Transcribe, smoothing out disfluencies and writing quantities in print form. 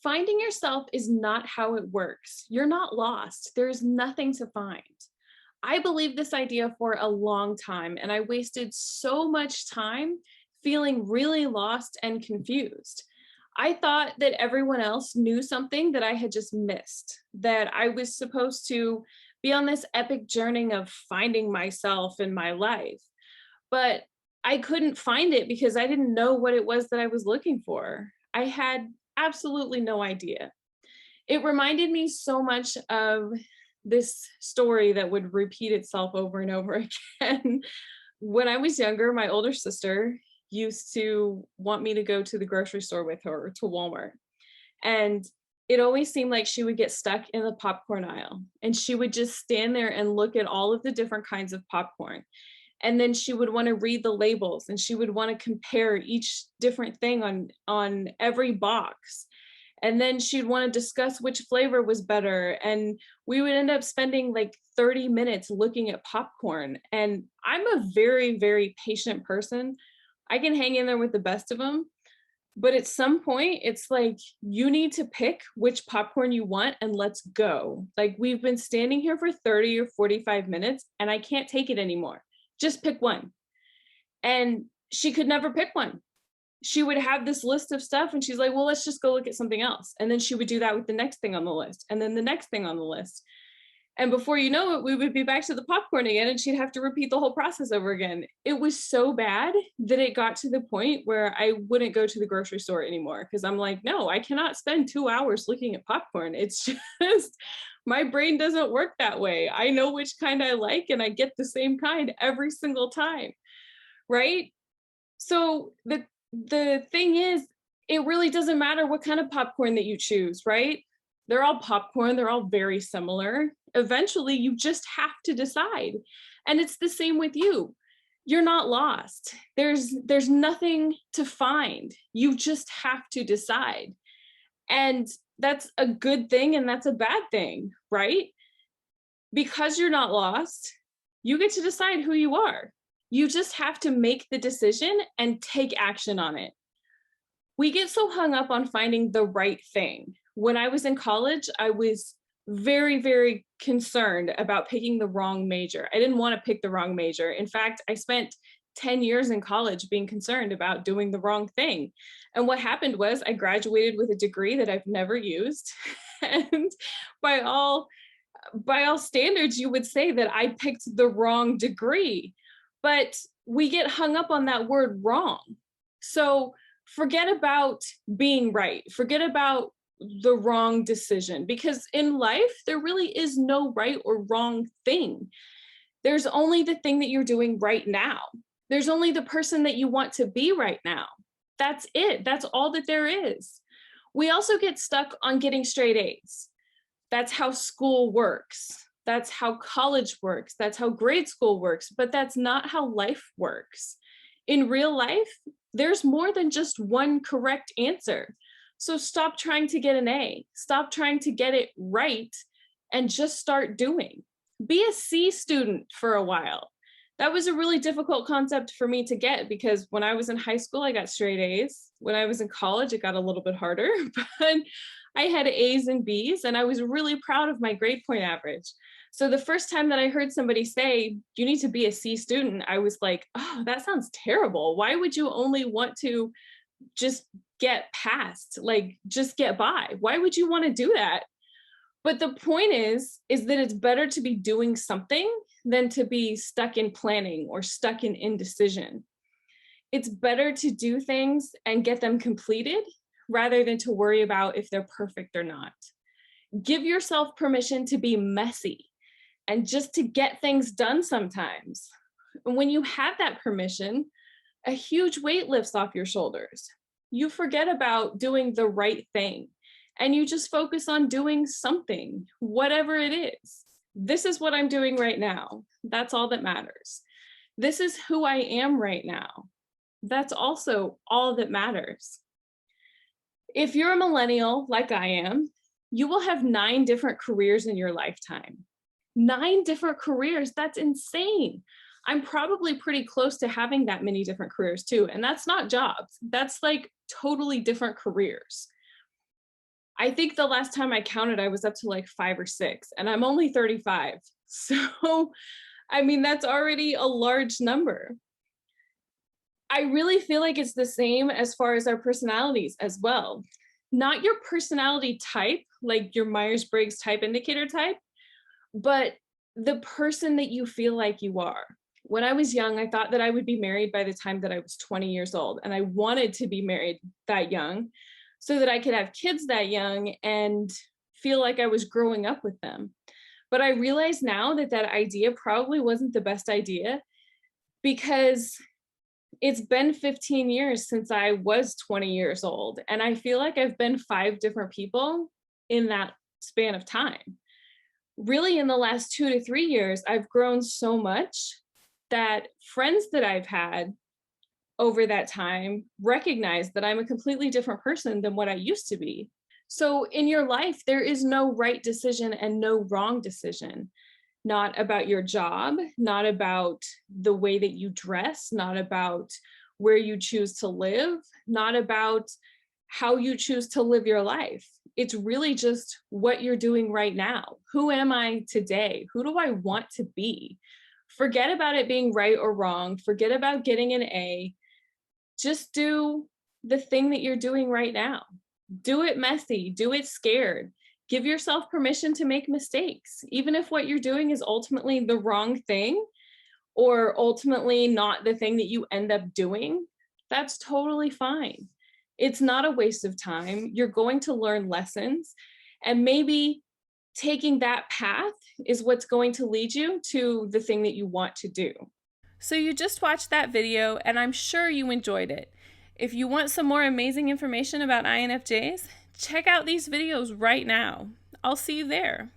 Finding yourself is not how it works. You're not lost. There's nothing to find. I believed this idea for a long time, and I wasted so much time feeling really lost and confused. I thought that everyone else knew something that I had just missed, that I was supposed to be on this epic journey of finding myself in my life. But I couldn't find it because I didn't know what it was that I was looking for. I had absolutely no idea. It reminded me so much of this story that would repeat itself over and over again. When I was younger, my older sister used to want me to go to the grocery store with her, to Walmart. And it always seemed like she would get stuck in the popcorn aisle and she would just stand there and look at all of the different kinds of popcorn. And then she would want to read the labels and she would want to compare each different thing on every box. And then she'd want to discuss which flavor was better. And we would end up spending like 30 minutes looking at popcorn. And I'm a very, very patient person. I can hang in there with the best of them. But at some point, it's like, you need to pick which popcorn you want and let's go. Like, we've been standing here for 30 or 45 minutes and I can't take it anymore. Just pick one. And she could never pick one. She would have this list of stuff and she's like, well, let's just go look at something else. And then she would do that with the next thing on the list and then the next thing on the list. And before you know it, we would be back to the popcorn again and she'd have to repeat the whole process over again. It was so bad that it got to the point where I wouldn't go to the grocery store anymore because I'm like, no, I cannot spend 2 hours looking at popcorn. It's just, my brain doesn't work that way. I know which kind I like and I get the same kind every single time, right? So the thing is, it really doesn't matter what kind of popcorn that you choose, right? They're all popcorn, they're all very similar. Eventually, you just have to decide. And it's the same with you. You're not lost. There's nothing to find. You just have to decide. And that's a good thing and that's a bad thing, right? Because you're not lost, you get to decide who you are. You just have to make the decision and take action on it. We get so hung up on finding the right thing. When I was in college, I was very, very concerned about picking the wrong major. I didn't want to pick the wrong major. In fact, I spent 10 years in college being concerned about doing the wrong thing. And what happened was I graduated with a degree that I've never used. And by all standards, you would say that I picked the wrong degree. But we get hung up on that word wrong. So forget about being right. Forget about the wrong decision, because in life, there really is no right or wrong thing. There's only the thing that you're doing right now. There's only the person that you want to be right now. That's it. That's all that there is. We also get stuck on getting straight A's. That's how school works. That's how college works. That's how grade school works, but that's not how life works. In real life, there's more than just one correct answer. So stop trying to get an A, stop trying to get it right, and just start doing. Be a C student for a while. That was a really difficult concept for me to get because when I was in high school, I got straight A's. When I was in college, it got a little bit harder, but I had A's and B's, and I was really proud of my grade point average. So the first time that I heard somebody say, you need to be a C student, I was like, oh, that sounds terrible. Why would you only want to just get past, like just get by? Why would you want to do that? But the point is that it's better to be doing something than to be stuck in planning or stuck in indecision. It's better to do things and get them completed rather than to worry about if they're perfect or not. Give yourself permission to be messy and just to get things done sometimes. And when you have that permission, a huge weight lifts off your shoulders. You forget about doing the right thing and you just focus on doing something, whatever it is. This is what I'm doing right now. That's all that matters. This is who I am right now. That's also all that matters. If you're a millennial like I am, you will have 9 different careers in your lifetime. 9 different careers, that's insane. I'm probably pretty close to having that many different careers too. And that's not jobs. That's like totally different careers. I think the last time I counted, I was up to like 5 or 6, and I'm only 35. So, I mean, that's already a large number. I really feel like it's the same as far as our personalities as well. Not your personality type, like your Myers-Briggs type indicator type, but the person that you feel like you are. When I was young, I thought that I would be married by the time that I was 20 years old, and I wanted to be married that young so that I could have kids that young and feel like I was growing up with them. But I realize now that that idea probably wasn't the best idea, because it's been 15 years since I was 20 years old, and I feel like I've been 5 different people in that span of time. Really, in the last 2 to 3 years, I've grown so much that friends that I've had over that time recognize that I'm a completely different person than what I used to be. So in your life, there is no right decision and no wrong decision. Not about your job, not about the way that you dress, not about where you choose to live, not about how you choose to live your life. It's really just what you're doing right now. Who am I today? Who do I want to be? Forget about it being right or wrong. Forget about getting an A. Just do the thing that you're doing right now. Do it messy, do it scared. Give yourself permission to make mistakes, even if what you're doing is ultimately the wrong thing or ultimately not the thing that you end up doing. That's totally fine. It's not a waste of time. You're going to learn lessons, and maybe taking that path is what's going to lead you to the thing that you want to do. So you just watched that video, and I'm sure you enjoyed it. If you want some more amazing information about INFJs, check out these videos right now. I'll see you there.